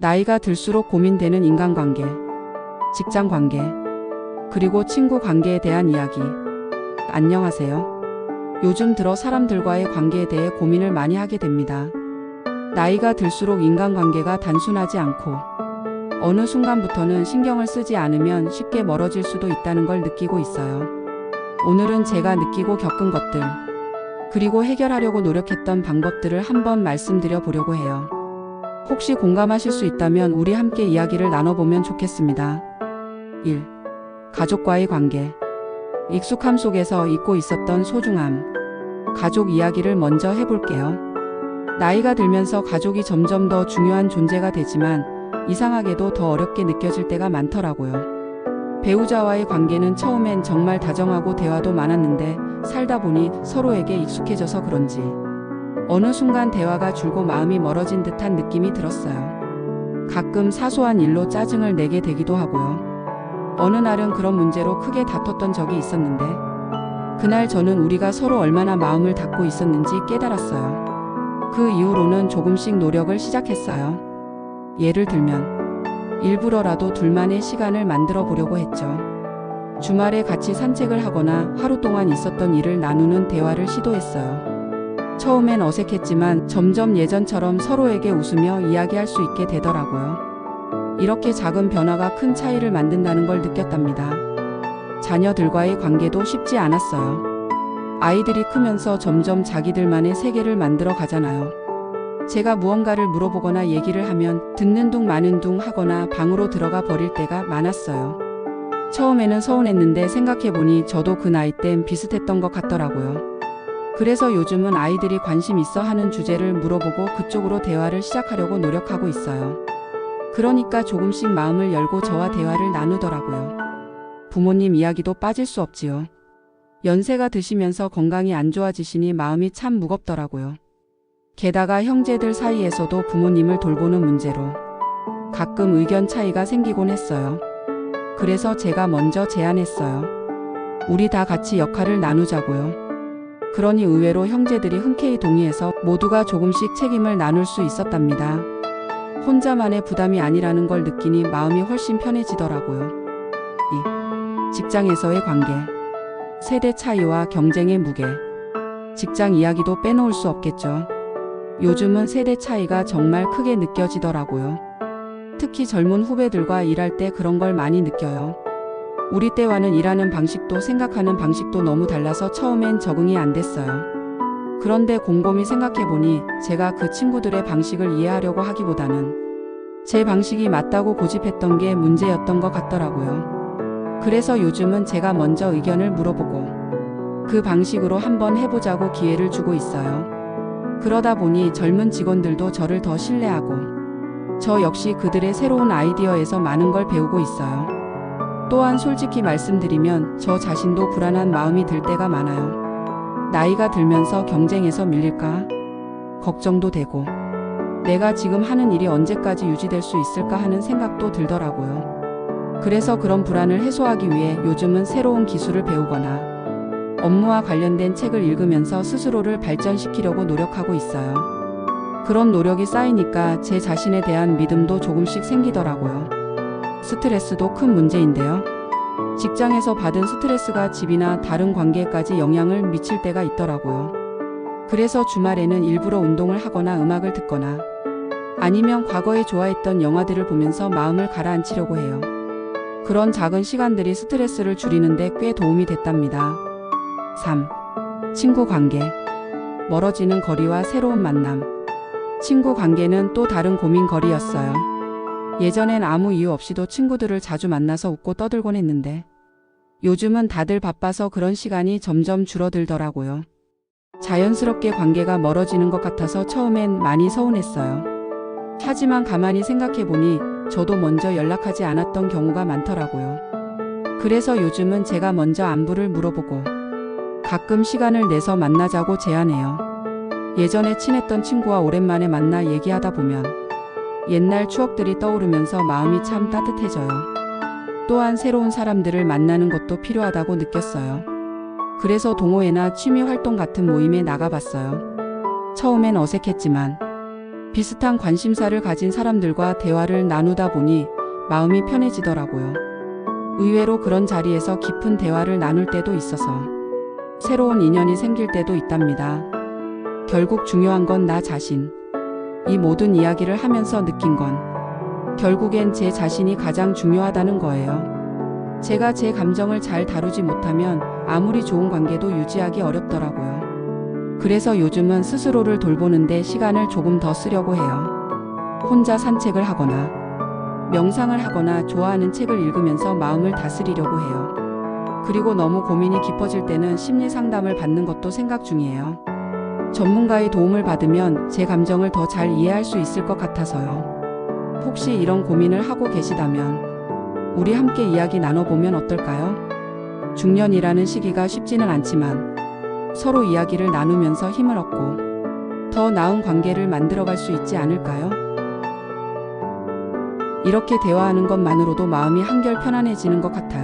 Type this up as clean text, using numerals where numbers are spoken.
나이가 들수록 고민되는 인간관계, 직장관계, 그리고 친구 관계에 대한 이야기. 안녕하세요. 요즘 들어 사람들과의 관계에 대해 고민을 많이 하게 됩니다. 나이가 들수록 인간관계가 단순하지 않고 어느 순간부터는 신경을 쓰지 않으면 쉽게 멀어질 수도 있다는 걸 느끼고 있어요. 오늘은 제가 느끼고 겪은 것들, 그리고 해결하려고 노력했던 방법들을 한번 말씀드려 보려고 해요. 혹시 공감하실 수 있다면 우리 함께 이야기를 나눠보면 좋겠습니다. 1. 가족과의 관계. 익숙함 속에서 잊고 있었던 소중함. 가족 이야기를 먼저 해볼게요. 나이가 들면서 가족이 점점 더 중요한 존재가 되지만 이상하게도 더 어렵게 느껴질 때가 많더라고요. 배우자와의 관계는 처음엔 정말 다정하고 대화도 많았는데 살다 보니 서로에게 익숙해져서 그런지 어느 순간 대화가 줄고 마음이 멀어진 듯한 느낌이 들었어요. 가끔 사소한 일로 짜증을 내게 되기도 하고요. 어느 날은 그런 문제로 크게 다퉜던 적이 있었는데 그날 저는 우리가 서로 얼마나 마음을 닫고 있었는지 깨달았어요. 그 이후로는 조금씩 노력을 시작했어요. 예를 들면 일부러라도 둘만의 시간을 만들어 보려고 했죠. 주말에 같이 산책을 하거나 하루 동안 있었던 일을 나누는 대화를 시도했어요. 처음엔 어색했지만 점점 예전처럼 서로에게 웃으며 이야기할 수 있게 되더라고요. 이렇게 작은 변화가 큰 차이를 만든다는 걸 느꼈답니다. 자녀들과의 관계도 쉽지 않았어요. 아이들이 크면서 점점 자기들만의 세계를 만들어 가잖아요. 제가 무언가를 물어보거나 얘기를 하면 듣는 둥 마는 둥 하거나 방으로 들어가 버릴 때가 많았어요. 처음에는 서운했는데 생각해보니 저도 그 나이 땐 비슷했던 것 같더라고요. 그래서 요즘은 아이들이 관심 있어 하는 주제를 물어보고 그쪽으로 대화를 시작하려고 노력하고 있어요. 그러니까 조금씩 마음을 열고 저와 대화를 나누더라고요. 부모님 이야기도 빠질 수 없지요. 연세가 드시면서 건강이 안 좋아지시니 마음이 참 무겁더라고요. 게다가 형제들 사이에서도 부모님을 돌보는 문제로 가끔 의견 차이가 생기곤 했어요. 그래서 제가 먼저 제안했어요. 우리 다 같이 역할을 나누자고요. 그러니 의외로 형제들이 흔쾌히 동의해서 모두가 조금씩 책임을 나눌 수 있었답니다. 혼자만의 부담이 아니라는 걸 느끼니 마음이 훨씬 편해지더라고요. 2. 직장에서의 관계. 세대 차이와 경쟁의 무게. 직장 이야기도 빼놓을 수 없겠죠. 요즘은 세대 차이가 정말 크게 느껴지더라고요. 특히 젊은 후배들과 일할 때 그런 걸 많이 느껴요. 우리 때와는 일하는 방식도 생각하는 방식도 너무 달라서 처음엔 적응이 안 됐어요. 그런데 곰곰이 생각해보니 제가 그 친구들의 방식을 이해하려고 하기보다는 제 방식이 맞다고 고집했던 게 문제였던 것 같더라고요. 그래서 요즘은 제가 먼저 의견을 물어보고 그 방식으로 한번 해보자고 기회를 주고 있어요. 그러다 보니 젊은 직원들도 저를 더 신뢰하고 저 역시 그들의 새로운 아이디어에서 많은 걸 배우고 있어요. 또한 솔직히 말씀드리면 저 자신도 불안한 마음이 들 때가 많아요. 나이가 들면서 경쟁에서 밀릴까? 걱정도 되고 내가 지금 하는 일이 언제까지 유지될 수 있을까 하는 생각도 들더라고요. 그래서 그런 불안을 해소하기 위해 요즘은 새로운 기술을 배우거나 업무와 관련된 책을 읽으면서 스스로를 발전시키려고 노력하고 있어요. 그런 노력이 쌓이니까 제 자신에 대한 믿음도 조금씩 생기더라고요. 스트레스도 큰 문제인데요. 직장에서 받은 스트레스가 집이나 다른 관계에까지 영향을 미칠 때가 있더라고요. 그래서 주말에는 일부러 운동을 하거나 음악을 듣거나 아니면 과거에 좋아했던 영화들을 보면서 마음을 가라앉히려고 해요. 그런 작은 시간들이 스트레스를 줄이는데 꽤 도움이 됐답니다. 3. 친구 관계. 멀어지는 거리와 새로운 만남. 친구 관계는 또 다른 고민거리였어요. 예전엔 아무 이유 없이도 친구들을 자주 만나서 웃고 떠들곤 했는데 요즘은 다들 바빠서 그런 시간이 점점 줄어들더라고요. 자연스럽게 관계가 멀어지는 것 같아서 처음엔 많이 서운했어요. 하지만 가만히 생각해보니 저도 먼저 연락하지 않았던 경우가 많더라고요. 그래서 요즘은 제가 먼저 안부를 물어보고 가끔 시간을 내서 만나자고 제안해요. 예전에 친했던 친구와 오랜만에 만나 얘기하다 보면 옛날 추억들이 떠오르면서 마음이 참 따뜻해져요. 또한 새로운 사람들을 만나는 것도 필요하다고 느꼈어요. 그래서 동호회나 취미 활동 같은 모임에 나가봤어요. 처음엔 어색했지만 비슷한 관심사를 가진 사람들과 대화를 나누다 보니 마음이 편해지더라고요. 의외로 그런 자리에서 깊은 대화를 나눌 때도 있어서 새로운 인연이 생길 때도 있답니다. 결국 중요한 건 나 자신. 이 모든 이야기를 하면서 느낀 건 결국엔 제 자신이 가장 중요하다는 거예요. 제가 제 감정을 잘 다루지 못하면 아무리 좋은 관계도 유지하기 어렵더라고요. 그래서 요즘은 스스로를 돌보는데 시간을 조금 더 쓰려고 해요. 혼자 산책을 하거나 명상을 하거나 좋아하는 책을 읽으면서 마음을 다스리려고 해요. 그리고 너무 고민이 깊어질 때는 심리 상담을 받는 것도 생각 중이에요. 전문가의 도움을 받으면 제 감정을 더 잘 이해할 수 있을 것 같아서요. 혹시 이런 고민을 하고 계시다면 우리 함께 이야기 나눠보면 어떨까요? 중년이라는 시기가 쉽지는 않지만 서로 이야기를 나누면서 힘을 얻고 더 나은 관계를 만들어갈 수 있지 않을까요? 이렇게 대화하는 것만으로도 마음이 한결 편안해지는 것 같아요.